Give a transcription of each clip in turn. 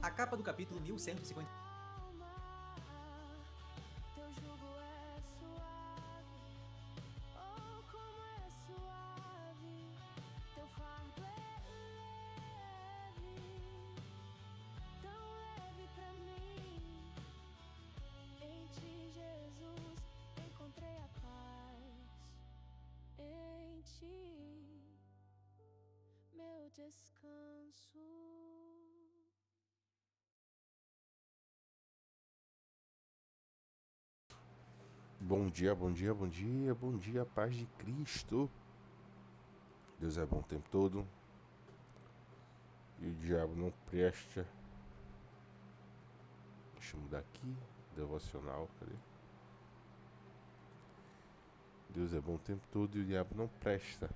A capa do capítulo 1150. Descanso. Bom dia, bom dia, bom dia, bom dia, paz de Cristo. Deus é bom o tempo todo. E o diabo não presta. Deixa eu mudar aqui. Devocional, cadê? Deus é bom o tempo todo e o diabo não presta.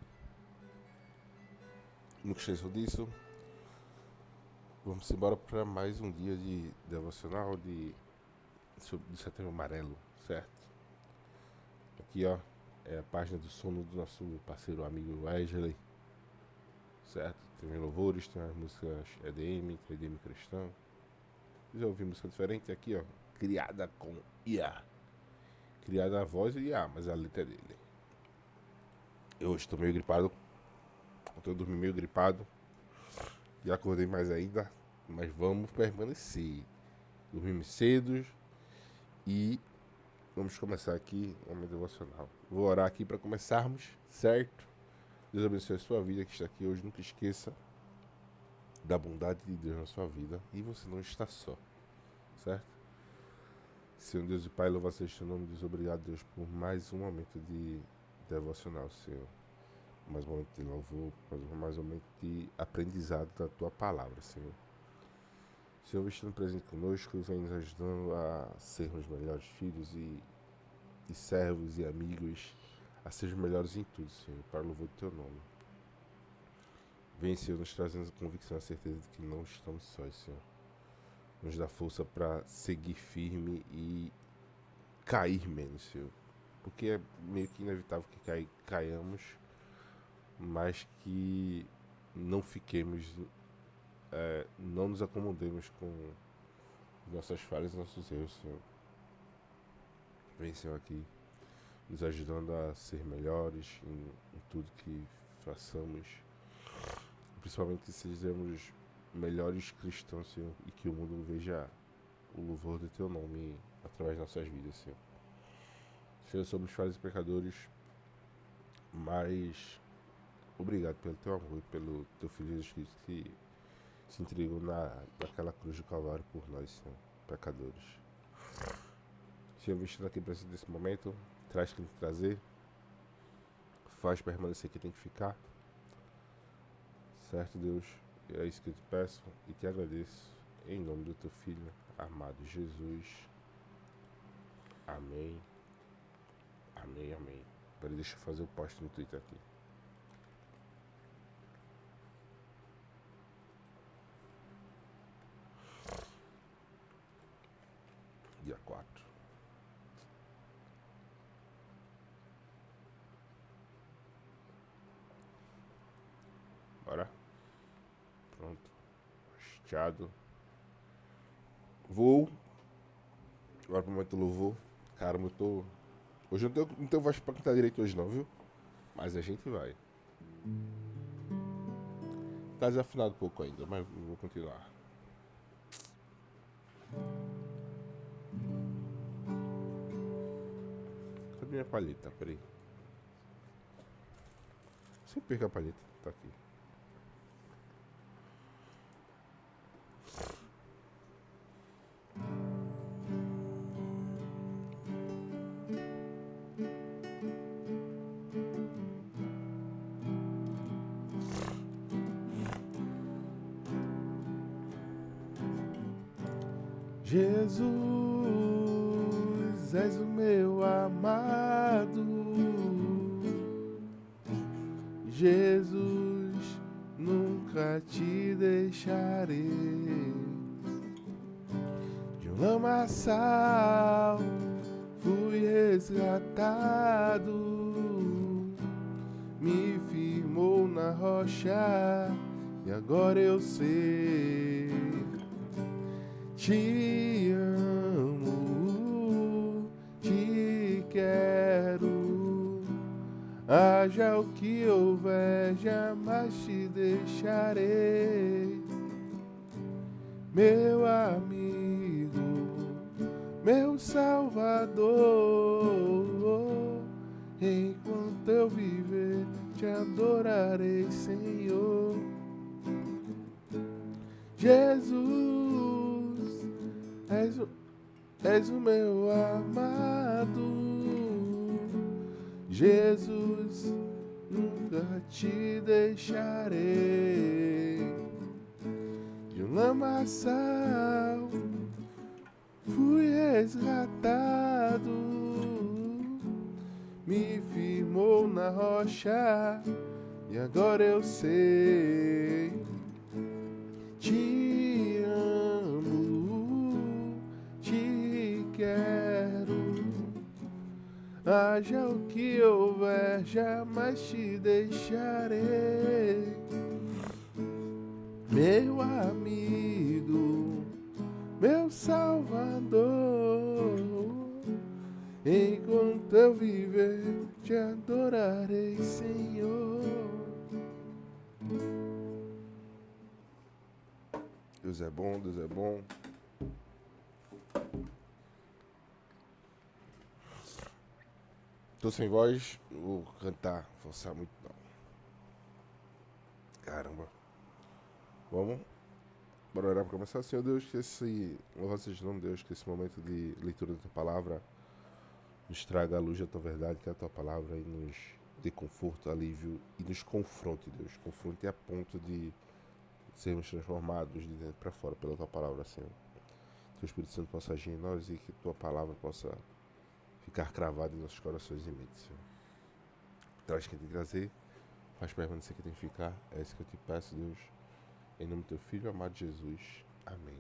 Não esqueçam disso. Vamos embora para mais um dia de devocional de Setembro Amarelo, certo? Aqui, ó, é a página do sono do nosso parceiro amigo Wesley, certo? Tem louvores, tem as músicas EDM, tem EDM cristão. Já ouvi música diferente aqui, ó, criada com IA. Criada a voz e IA, mas a letra é dele. Eu hoje tô meio gripado. Ontem eu dormi meio gripado. E acordei mais ainda. Mas vamos permanecer. Dormimos cedo. E vamos começar aqui o momento devocional. Vou orar aqui para começarmos, certo? Deus abençoe a sua vida que está aqui hoje. Nunca esqueça da bondade de Deus na sua vida. E você não está só, certo? Senhor Deus e Pai, louva seja o nome. Deus, obrigado, Deus, por mais um momento de devocional, Senhor. Mais um momento de louvor, mais um momento de aprendizado da Tua palavra, Senhor. Senhor, estando presente conosco, vem nos ajudando a sermos melhores filhos e servos e amigos, a sermos melhores em tudo, Senhor, para o louvor do Teu nome. Vem, Senhor, nos trazendo a convicção e a certeza de que não estamos sós, Senhor. Nos dá força para seguir firme e cair menos, Senhor. Porque é meio que inevitável que caiamos, mas que não fiquemos, não nos acomodemos com nossas falhas e nossos erros, Senhor. Vem, Senhor, aqui nos ajudando a ser melhores em tudo que façamos, principalmente que sejamos melhores cristãos, Senhor, e que o mundo veja o louvor do Teu nome através de nossas vidas, Senhor. Senhor, somos falhos e pecadores, mas obrigado pelo Teu amor e pelo Teu Filho Jesus Cristo que se entregou naquela cruz do Calvário por nós, Senhor, pecadores. Senhor, vestido aqui presente nesse momento, traz quem tem que trazer, faz permanecer quem tem que ficar, certo, Deus? É isso que eu te peço e te agradeço, em nome do Teu Filho amado Jesus. Amém. Amém, amém. Agora deixa eu fazer o post no Twitter aqui. Dia 4. Bora. Pronto. Hasteado. Vou. Agora pro momento do louvor. Caramba, eu tô... Hoje eu não tenho voz pra cantar direito hoje não, viu? Mas a gente vai. Tá desafinado um pouco ainda, mas vou continuar. Cadê minha palheta? Peraí. Sempre perco a palheta. Tá aqui. Jesus, és o meu amado. Jesus, no nunca te deixarei. De um lamaçal fui resgatado, me firmou na rocha e agora eu sei. Te amo, te quero, haja o que houver, jamais te deixarei. Meu amigo, meu Salvador, enquanto eu viver, te adorarei, Senhor. Jesus, és o meu amado. Jesus, nunca te deixarei. De um lamaçal fui resgatado, me firmou na rocha e agora eu sei. Te amo, te quero, haja o que houver, jamais te deixarei. Meu amigo, meu Salvador, enquanto eu viver, te adorarei, Senhor. Deus é bom, Deus é bom. Tô sem voz, vou cantar, forçar muito não. Caramba. Vamos. Bora orar para começar. Senhor Deus, que louvado seja o nome de Deus, que esse momento de leitura da tua palavra nos traga a luz da tua verdade, que é a tua palavra, e nos dê conforto, alívio e nos confronte, Deus. Confronte a ponto de sermos transformados de dentro para fora pela tua palavra, Senhor. Que o Espírito Santo possa agir em nós e que tua palavra possa ficar cravada em nossos corações e mentes, Senhor. Traz quem tem que trazer, faz permanecer quem tem que ficar. É isso que eu te peço, Deus. Em nome do teu Filho amado Jesus. Amém.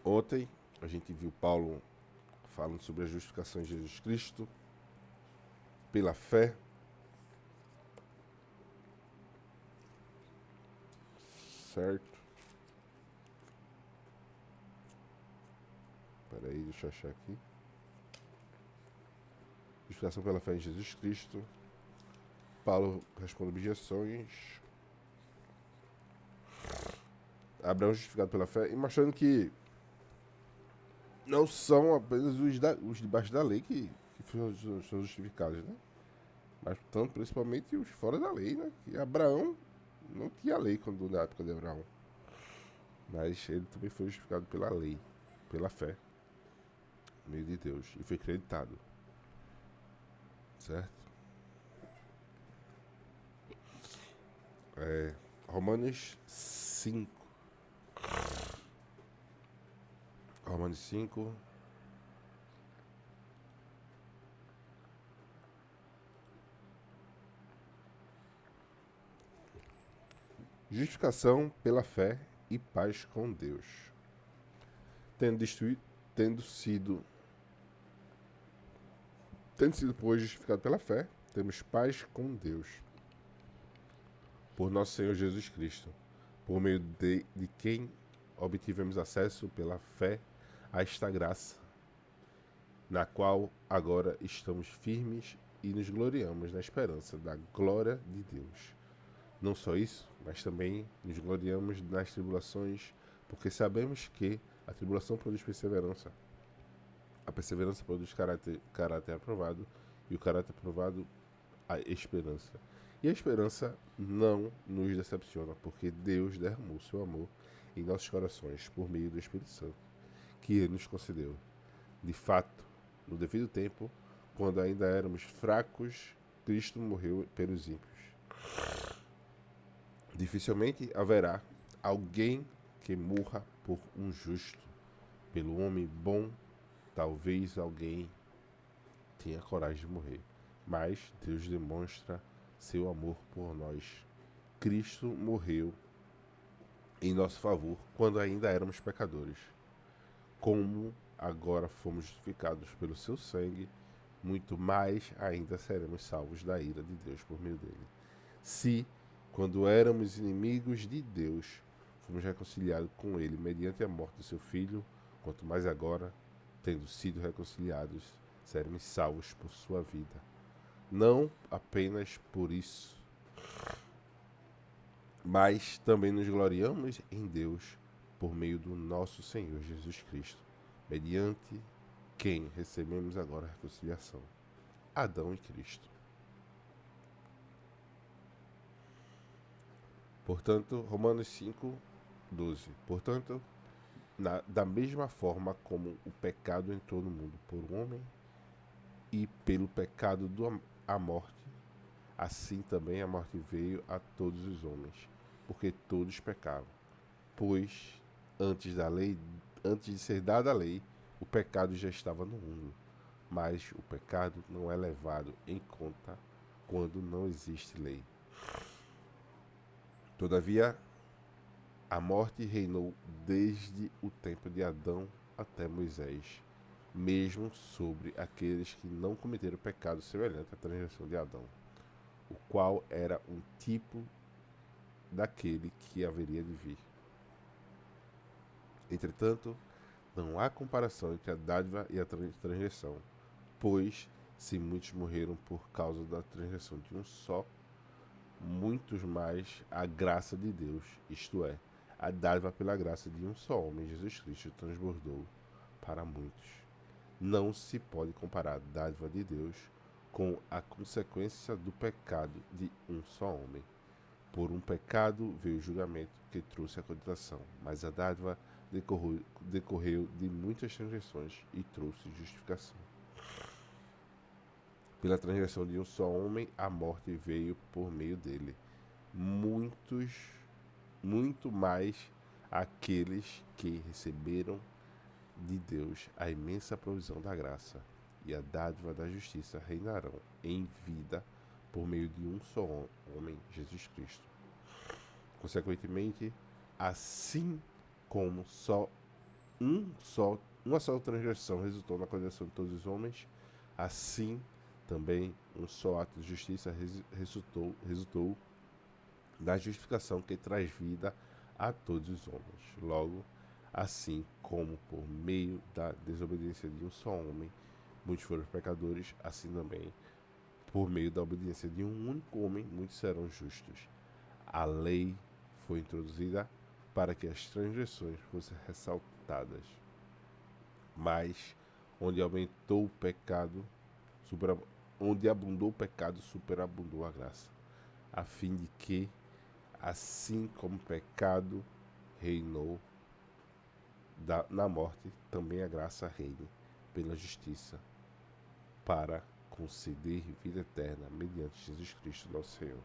Ontem a gente viu Paulo falando sobre a justificação de Jesus Cristo pela fé. Certo? Espera aí, deixa eu achar aqui. Justificação pela fé em Jesus Cristo. Paulo responde objeções. Abraão justificado pela fé. E mostrando que não são apenas os debaixo da lei que são justificados, né? Mas tanto principalmente os fora da lei, né? Que Abraão não tinha lei na época de Abraão. Mas ele também foi justificado pela lei, pela fé, no meio de Deus. E foi acreditado. Certo? Romanos 5. Romanos 5. Justificação pela fé e paz com Deus. Tendo sido, pois, justificado pela fé, temos paz com Deus. Por nosso Senhor Jesus Cristo, por meio de quem obtivemos acesso pela fé a esta graça, na qual agora estamos firmes e nos gloriamos na esperança da glória de Deus. Não só isso, mas também nos gloriamos nas tribulações, porque sabemos que a tribulação produz perseverança. A perseverança produz caráter aprovado, e o caráter aprovado, a esperança. E a esperança não nos decepciona, porque Deus derramou seu amor em nossos corações por meio do Espírito Santo, que Ele nos concedeu. De fato, no devido tempo, quando ainda éramos fracos, Cristo morreu pelos ímpios. Dificilmente haverá alguém que morra por um justo. Pelo homem bom, talvez alguém tenha coragem de morrer. Mas Deus demonstra seu amor por nós. Cristo morreu em nosso favor quando ainda éramos pecadores. Como agora fomos justificados pelo seu sangue, muito mais ainda seremos salvos da ira de Deus por meio dele. Se, quando éramos inimigos de Deus, fomos reconciliados com ele mediante a morte do seu Filho, quanto mais agora, tendo sido reconciliados, seremos salvos por sua vida. Não apenas por isso, mas também nos gloriamos em Deus por meio do nosso Senhor Jesus Cristo, mediante quem recebemos agora a reconciliação. Adão e Cristo. Portanto, Romanos 5:12. Portanto, da mesma forma como o pecado entrou no mundo por um homem, e pelo pecado a morte, assim também a morte veio a todos os homens, porque todos pecaram. Pois antes de ser dada a lei, o pecado já estava no mundo, mas o pecado não é levado em conta quando não existe lei. Todavia, a morte reinou desde o tempo de Adão até Moisés, mesmo sobre aqueles que não cometeram pecado semelhante à transgressão de Adão, o qual era um tipo daquele que haveria de vir. Entretanto, não há comparação entre a dádiva e a transgressão, pois, se muitos morreram por causa da transgressão de um só, muitos mais a graça de Deus, isto é, a dádiva pela graça de um só homem, Jesus Cristo, transbordou para muitos. Não se pode comparar a dádiva de Deus com a consequência do pecado de um só homem. Por um pecado veio o julgamento que trouxe a condenação, mas a dádiva decorreu de muitas transgressões e trouxe justificação. Pela transgressão de um só homem, a morte veio por meio dele. Muito mais aqueles que receberam de Deus a imensa provisão da graça e a dádiva da justiça reinarão em vida por meio de um só homem, Jesus Cristo. Consequentemente, assim como uma só transgressão resultou na condenação de todos os homens, assim também um só ato de justiça resultou da justificação que traz vida a todos os homens. Logo, assim como por meio da desobediência de um só homem, muitos foram pecadores, assim também, por meio da obediência de um único homem, muitos serão justos. A lei foi introduzida para que as transgressões fossem ressaltadas. Mas, onde abundou o pecado, superabundou a graça, a fim de que, assim como o pecado reinou na morte, também a graça reine pela justiça, para conceder vida eterna mediante Jesus Cristo, nosso Senhor.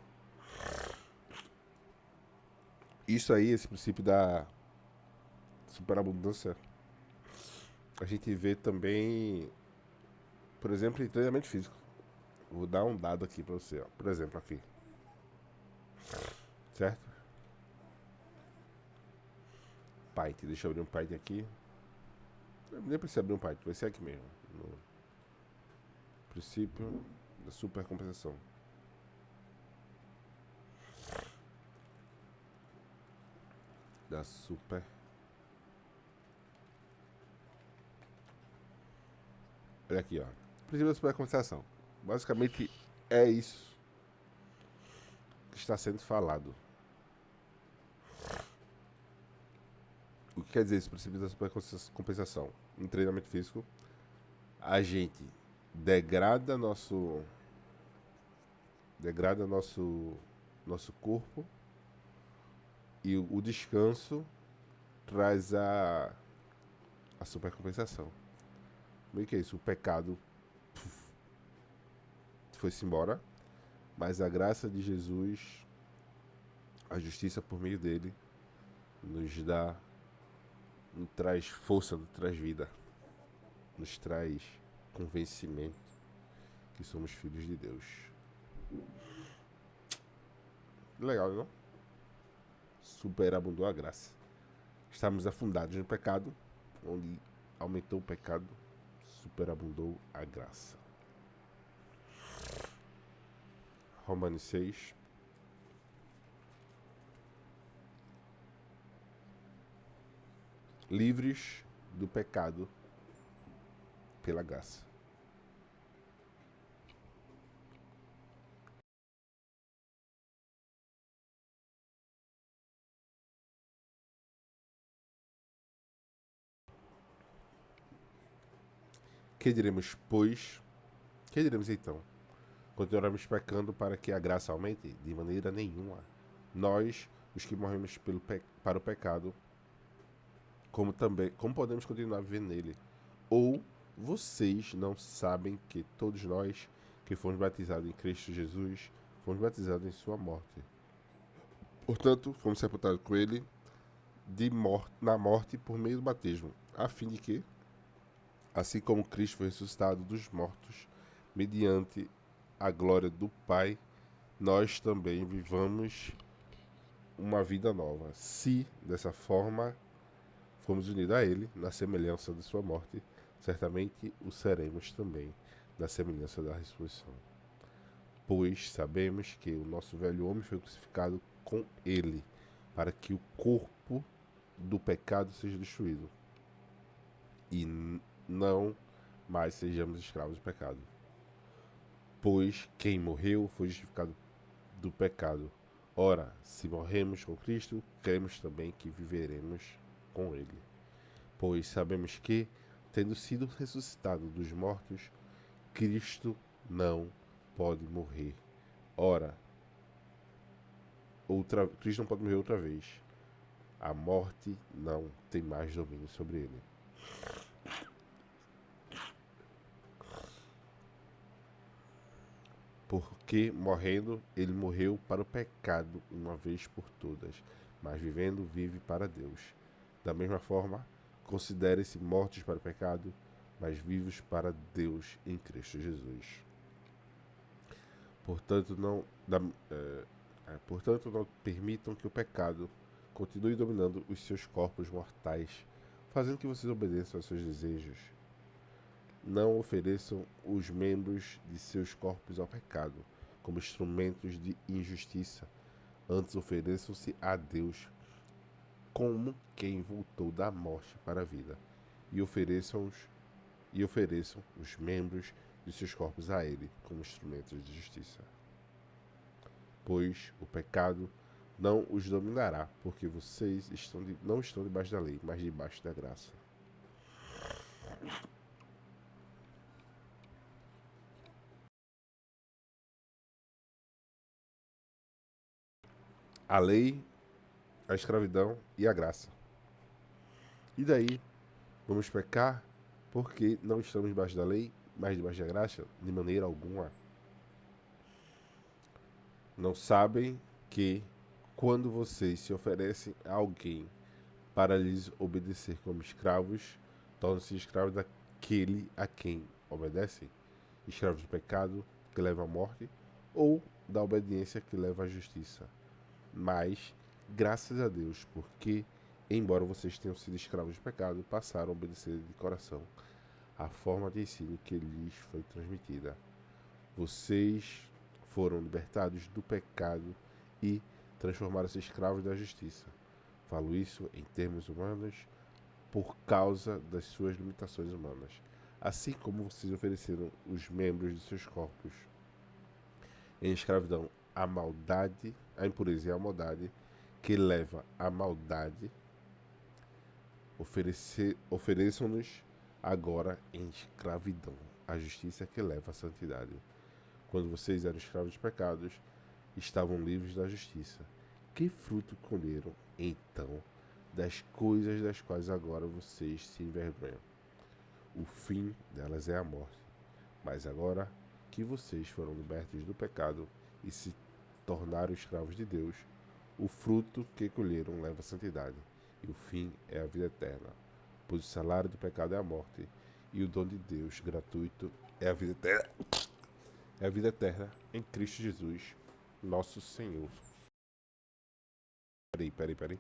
Isso aí, esse princípio da superabundância, a gente vê também, por exemplo, em treinamento físico. Vou dar um dado aqui para você, ó. Por exemplo, aqui. Certo? Python. Deixa eu abrir um Python aqui. Nem precisa abrir um Python, vai ser aqui mesmo. No princípio da supercompensação. Olha aqui, ó. Princípio da supercompensação. Basicamente é isso que está sendo falado. O que quer dizer esse princípio da supercompensação? Em treinamento físico, a gente degrada nosso corpo, e o descanso traz a supercompensação. Como é que é isso? O pecado foi-se embora, mas a graça de Jesus, a justiça por meio dele, nos traz força, nos traz vida, nos traz convencimento que somos filhos de Deus. Legal, não? Superabundou a graça. Estamos afundados no pecado, onde aumentou o pecado, superabundou a graça. Romanos 6. Livres do pecado pela graça. Que diremos, pois? Que diremos então? Continuaremos pecando para que a graça aumente? De maneira nenhuma. Nós, os que morremos para o pecado, como podemos continuar vivendo nele? Ou vocês não sabem que todos nós que fomos batizados em Cristo Jesus, fomos batizados em sua morte? Portanto, fomos sepultados com ele na morte por meio do batismo, a fim de que, assim como Cristo foi ressuscitado dos mortos, mediante a glória do Pai, nós também vivamos uma vida nova. Se, dessa forma, fomos unidos a Ele, na semelhança de sua morte, certamente o seremos também, na semelhança da ressurreição. Pois sabemos que o nosso velho homem foi crucificado com Ele, para que o corpo do pecado seja destruído, e não mais sejamos escravos do pecado. Pois quem morreu foi justificado do pecado. Ora, se morremos com Cristo, cremos também que viveremos com Ele. Pois sabemos que, tendo sido ressuscitado dos mortos, Cristo não pode morrer. Ora, Cristo não pode morrer outra vez. A morte não tem mais domínio sobre ele. Porque, morrendo, ele morreu para o pecado uma vez por todas, mas vivendo, vive para Deus. Da mesma forma, considerem-se mortos para o pecado, mas vivos para Deus em Cristo Jesus. Portanto, não permitam que o pecado continue dominando os seus corpos mortais, fazendo que vocês obedeçam aos seus desejos. Não ofereçam os membros de seus corpos ao pecado, como instrumentos de injustiça. Antes ofereçam-se a Deus como quem voltou da morte para a vida, e ofereçam os membros de seus corpos a Ele, como instrumentos de justiça. Pois o pecado não os dominará, porque vocês não estão debaixo da lei, mas debaixo da graça. A lei, a escravidão e a graça. E daí, vamos pecar porque não estamos debaixo da lei, mas debaixo da graça? De maneira alguma. Não sabem que, quando vocês se oferecem a alguém para lhes obedecer como escravos, tornam-se escravos daquele a quem obedecem? Escravos do pecado, que leva à morte, ou da obediência, que leva à justiça? Mas, graças a Deus, porque, embora vocês tenham sido escravos do pecado, passaram a obedecer de coração a forma de ensino que lhes foi transmitida. Vocês foram libertados do pecado e transformaram-se em escravos da justiça. Falo isso em termos humanos por causa das suas limitações humanas. Assim como vocês ofereceram os membros de seus corpos em escravidão à maldade, à impureza e à maldade, que leva à maldade, ofereçam-nos agora em escravidão à justiça, que leva à santidade. Quando vocês eram escravos dos pecados, estavam livres da justiça. Que fruto colheram, então, das coisas das quais agora vocês se envergonham? O fim delas é a morte. Mas agora que vocês foram libertos do pecado e se tornaram escravos de Deus, o fruto que colheram leva à santidade, e o fim é a vida eterna. Pois o salário do pecado é a morte, e o dom de Deus gratuito é a vida eterna. É a vida eterna em Cristo Jesus, nosso Senhor. Peraí.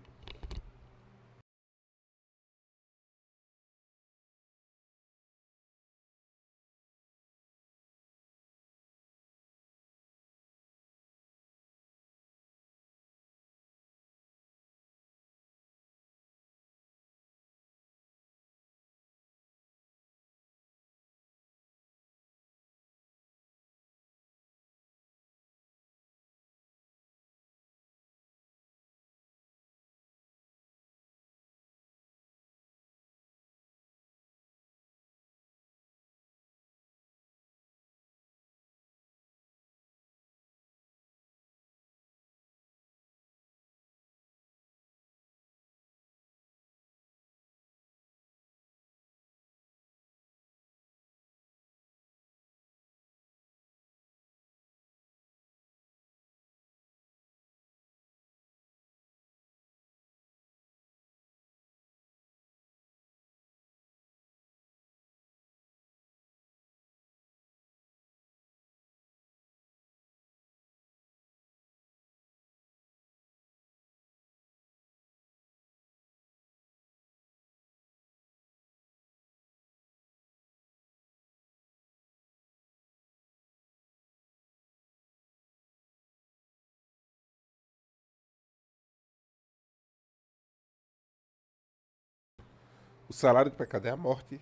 O salário do pecado é a morte.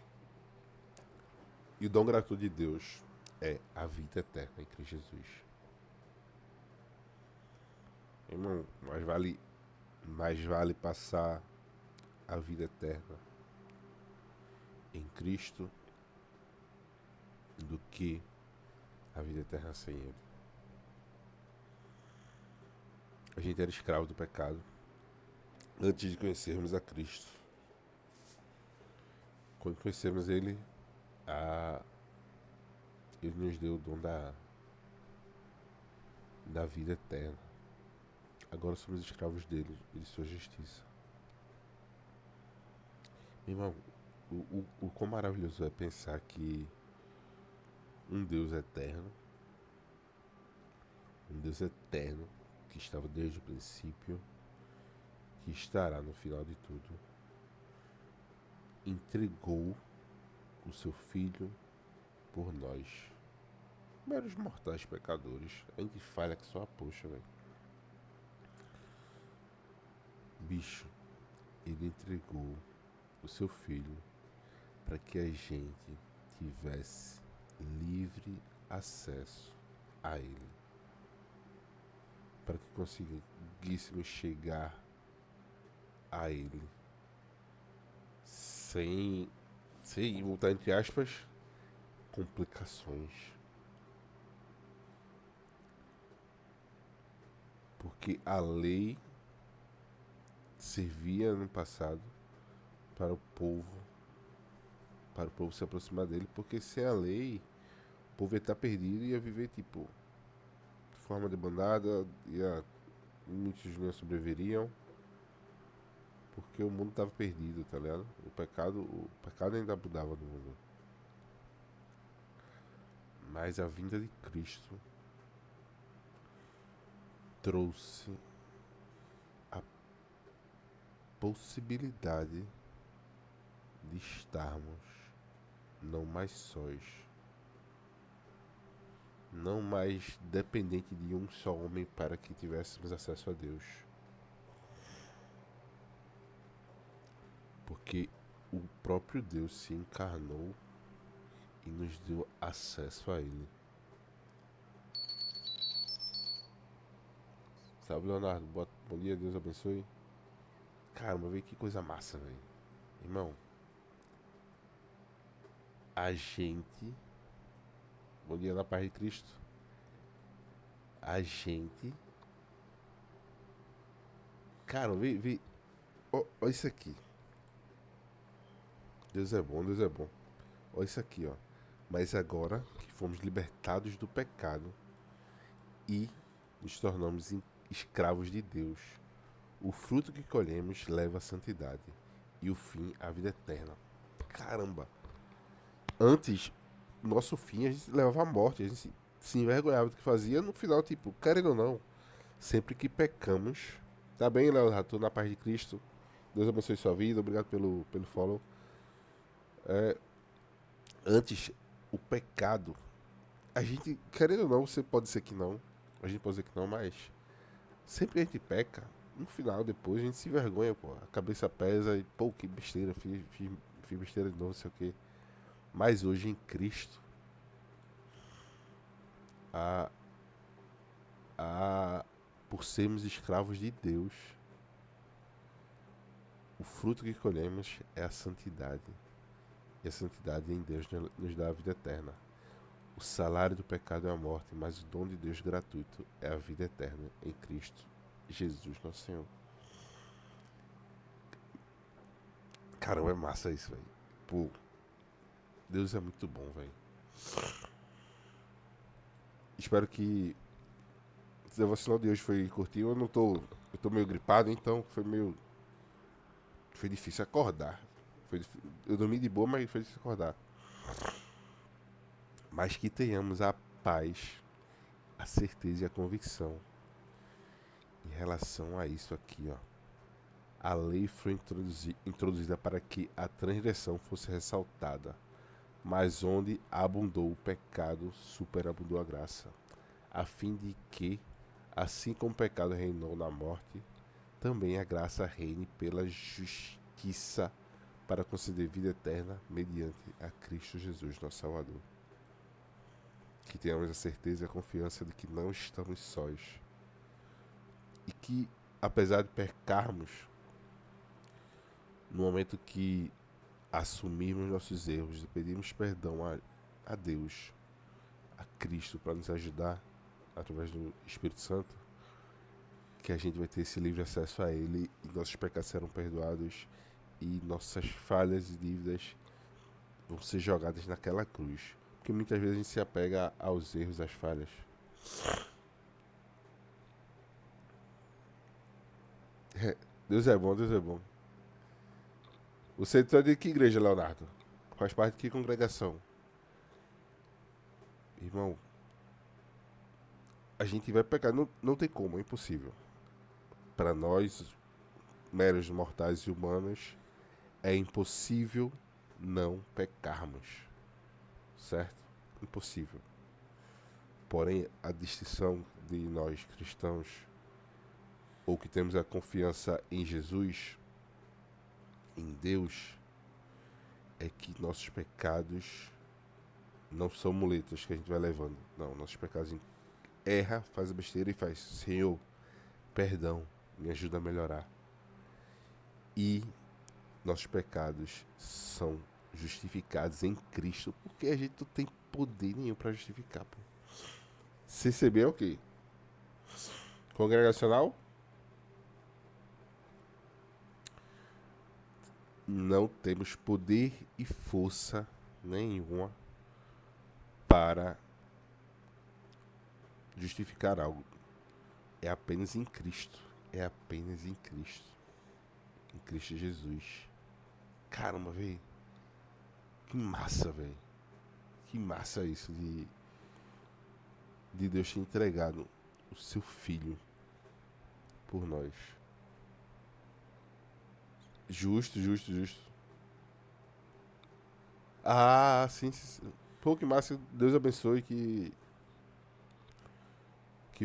E o dom gratuito de Deus é a vida eterna em Cristo Jesus. Irmão, mais vale passar a vida eterna em Cristo do que a vida eterna sem Ele. A gente era escravo do pecado antes de conhecermos a Cristo. Quando conhecemos Ele, Ele nos deu o dom da vida eterna. Agora somos escravos dele e de sua justiça. Meu irmão, o quão maravilhoso é pensar que um Deus eterno, que estava desde o princípio, que estará no final de tudo, entregou o seu Filho por nós, meros mortais pecadores. A gente falha que só a poxa, velho. Bicho, ele entregou o seu Filho para que a gente tivesse livre acesso a Ele, para que conseguíssemos chegar a Ele sem botar entre aspas complicações, porque a lei servia no passado para o povo se aproximar dele, porque sem a lei o povo ia estar perdido e ia viver tipo de forma debandada, muitos não sobreviveriam, porque o mundo estava perdido, tá ligado? O pecado ainda abundava no mundo. Mas a vinda de Cristo trouxe a possibilidade de estarmos não mais sós, não mais dependente de um só homem para que tivéssemos acesso a Deus, porque o próprio Deus se encarnou e nos deu acesso a Ele. Salve, Leonardo, bom dia, Deus abençoe. Caramba, velho, que coisa massa, velho. Irmão, a gente, bom dia na paz de Cristo, a gente, cara, vê, ó isso aqui. Deus é bom, Deus é bom. Ó isso aqui, ó. Mas agora que fomos libertados do pecado e nos tornamos escravos de Deus, o fruto que colhemos leva à santidade e o fim à vida eterna. Caramba! Antes, nosso fim a gente levava à morte, a gente se envergonhava do que fazia. No final, tipo, querendo ou não, sempre que pecamos, Tá bem, Leonardo? Tô na paz de Cristo. Deus abençoe sua vida. Obrigado pelo follow. Antes, o pecado. A gente, querendo ou não, você pode ser que não. A gente pode dizer que não, mas sempre a gente peca. No final, depois, a gente se envergonha, pô. A cabeça pesa e, pô, que besteira. Fiz besteira de novo, não sei o quê. Mas hoje, em Cristo, a, por sermos escravos de Deus, o fruto que colhemos é a santidade. E a santidade em Deus nos dá a vida eterna. O salário do pecado é a morte, mas o dom de Deus gratuito é a vida eterna em Cristo Jesus, nosso Senhor. Caramba, é massa isso, velho. Pô, Deus é muito bom, velho. Espero que o devocional de hoje foi curtinho. Eu tô meio gripado, então foi difícil acordar. Eu dormi de boa, mas foi difícil acordar. Mas que tenhamos a paz, a certeza e a convicção em relação a isso aqui, ó. A lei foi introduzida para que a transgressão fosse ressaltada, mas onde abundou o pecado, superabundou a graça, a fim de que, assim como o pecado reinou na morte, também a graça reine pela justiça para conceder vida eterna mediante a Cristo Jesus, nosso Salvador. Que tenhamos a certeza e a confiança de que não estamos sós. E que, apesar de pecarmos, no momento que assumirmos nossos erros e pedirmos perdão a Deus, a Cristo, para nos ajudar através do Espírito Santo, que a gente vai ter esse livre acesso a Ele e nossos pecados serão perdoados e nossas falhas e dívidas vão ser jogadas naquela cruz. Porque muitas vezes a gente se apega aos erros, às falhas. Deus é bom, Deus é bom. Você é de que igreja, Leonardo? Faz parte de que congregação? Irmão, a gente vai pecar, não tem como, é impossível. Para nós, meros mortais e humanos, é impossível não pecarmos. Certo? Impossível. Porém, a distinção de nós cristãos, ou que temos a confiança em Jesus, em Deus, é que nossos pecados não são muletas que a gente vai levando. Não, nossos pecados erra, faz a besteira e faz: Senhor, perdão, me ajuda a melhorar. E nossos pecados são justificados em Cristo, porque a gente não tem poder nenhum para justificar. Pô. CCB é o quê? Congregacional? Não temos poder e força nenhuma para justificar algo. É apenas em Cristo. É apenas em Cristo. Em Cristo Jesus. Caramba, velho. Que massa, velho. Que massa isso de Deus ter entregado o seu Filho por nós. Justo, justo, justo. Ah, sim, sim, sim. Pô, que massa. Deus abençoe que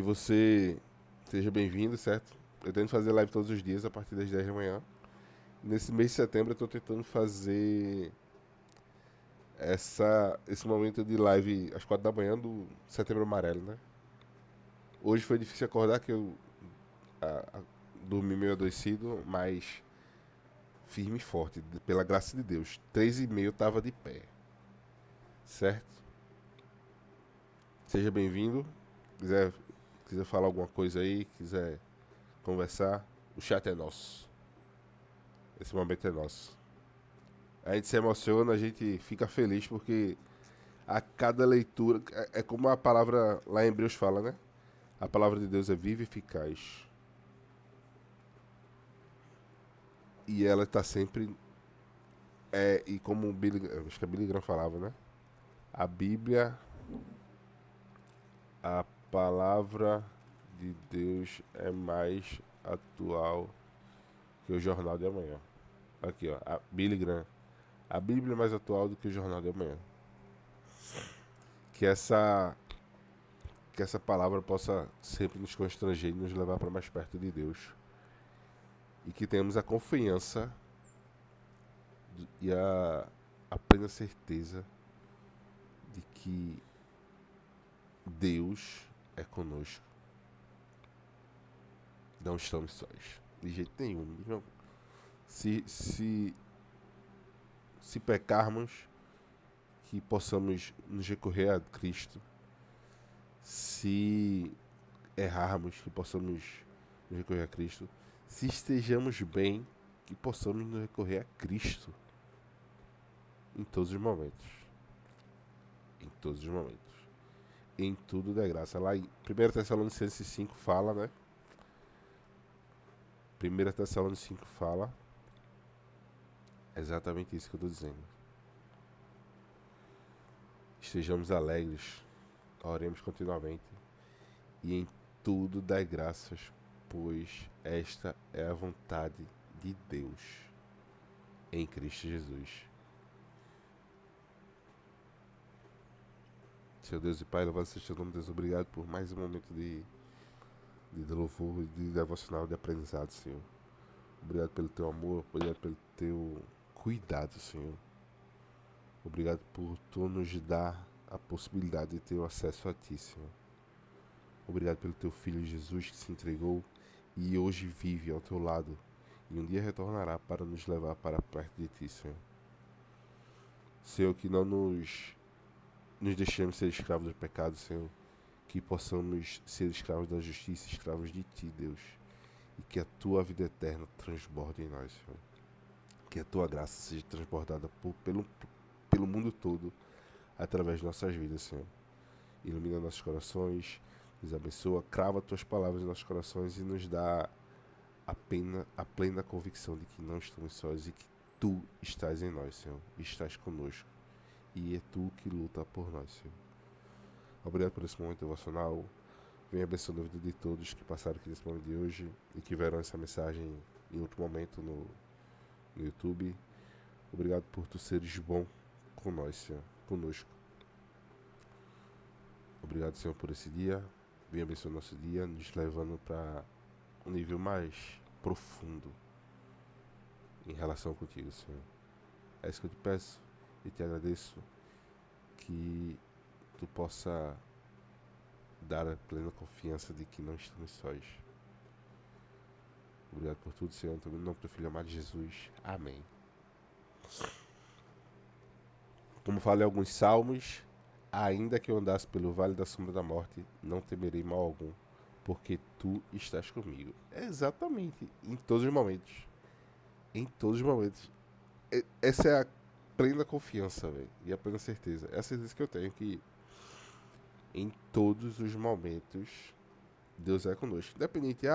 você seja bem-vindo, certo? Eu tento fazer live todos os dias a partir das 10 da manhã. Nesse mês de setembro eu tô tentando fazer esse momento de live às 4 da manhã do Setembro Amarelo, né? Hoje foi difícil acordar, que eu dormi meio adoecido, mas firme e forte, pela graça de Deus. 3h30 eu tava de pé. Certo? Seja bem-vindo. Quiser falar alguma coisa aí, quiser conversar, o chat é nosso. Esse momento é nosso. A gente se emociona, a gente fica feliz porque a cada leitura, é como a palavra lá em Hebreus fala, né? A palavra de Deus é viva e eficaz. E ela está sempre. E como acho que a Billy Graham falava, né? A Bíblia, a palavra de Deus é mais atual que o Jornal de Amanhã. Aqui, ó, a Billy Graham. A Bíblia é mais atual do que o Jornal de Amanhã. Que essa palavra possa sempre nos constranger e nos levar para mais perto de Deus. E que tenhamos a confiança e a plena certeza de que Deus é conosco. Não estamos sós. De jeito nenhum. Não. Se pecarmos, que possamos nos recorrer a Cristo. Se errarmos, que possamos nos recorrer a Cristo. Se estejamos bem, que possamos nos recorrer a Cristo. Em todos os momentos. Em todos os momentos. Em tudo da graça. Lá em 1 Tessalonicenses 5 fala, né? 1 Tessalonicenses 5 fala exatamente isso que eu estou dizendo. Estejamos alegres, oremos continuamente e em tudo dai graças, pois esta é a vontade de Deus em Cristo Jesus. Seu Deus e Pai, louvado seja o teu nome, Deus. Obrigado por mais um momento de louvor, de devocional, de aprendizado, Senhor. Obrigado pelo teu amor, obrigado pelo teu cuidado, Senhor. Obrigado por tu nos dar a possibilidade de ter o acesso a ti, Senhor. Obrigado pelo teu Filho Jesus que se entregou e hoje vive ao teu lado e um dia retornará para nos levar para perto de ti, Senhor. Senhor, que não nos deixemos ser escravos do pecado, Senhor. Que possamos ser escravos da justiça, escravos de ti, Deus. E que a tua vida eterna transborde em nós, Senhor. Que a tua graça seja transbordada pelo mundo todo, através de nossas vidas, Senhor. Ilumina nossos corações, nos abençoa, crava tuas palavras em nossos corações e nos dá a plena convicção de que não estamos sós e que tu estás em nós, Senhor. Estás conosco. E é tu que luta por nós, Senhor. Obrigado por esse momento devocional. Venha abençoando a vida de todos que passaram aqui nesse momento de hoje e que verão essa mensagem em outro momento no YouTube. Obrigado por tu seres bom com nós, Senhor, conosco. Obrigado, Senhor, por esse dia. Venha abençoar nosso dia, nos levando para um nível mais profundo em relação contigo, Senhor. É isso que eu te peço e te agradeço, que tu possa dar a plena confiança de que não estamos sós. Obrigado por tudo, Senhor. Em nome do Filho amado de Jesus. Amém. Como falei em alguns salmos, ainda que eu andasse pelo vale da sombra da morte, não temerei mal algum, porque tu estás comigo. É exatamente, em todos os momentos. Em todos os momentos. Essa é a plena confiança, velho, e a plena certeza. É a certeza que eu tenho que em todos os momentos Deus é conosco. Independente,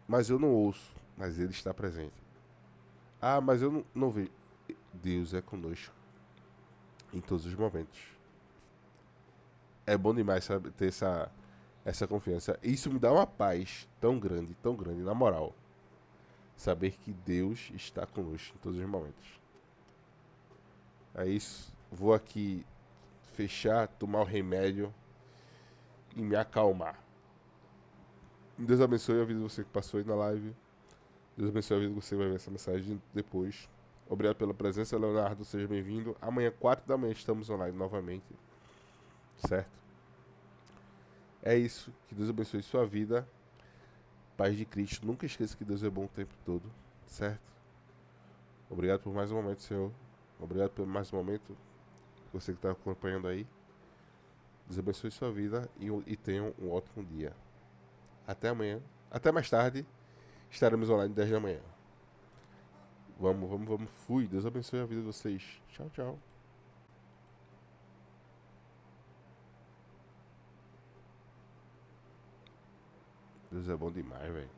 mas eu não ouço, mas Ele está presente. Mas eu não vejo. Deus é conosco em todos os momentos. É bom demais, sabe, ter essa confiança. Isso me dá uma paz tão grande, na moral. Saber que Deus está conosco em todos os momentos. É isso. Vou aqui fechar, tomar o remédio e me acalmar. Deus abençoe a vida de você que passou aí na live. Deus abençoe a vida de você que vai ver essa mensagem depois. Obrigado pela presença, Leonardo. Seja bem-vindo. Amanhã, 4 da manhã, estamos online novamente. Certo? É isso. Que Deus abençoe sua vida. Paz de Cristo. Nunca esqueça que Deus é bom o tempo todo. Certo? Obrigado por mais um momento, Senhor. Obrigado por mais um momento. Você que está acompanhando aí. Deus abençoe sua vida e tenham um ótimo dia. Até amanhã. Até mais tarde. Estaremos online 10 da manhã. Vamos. Fui. Deus abençoe a vida de vocês. Tchau, tchau. Deus é bom demais, velho.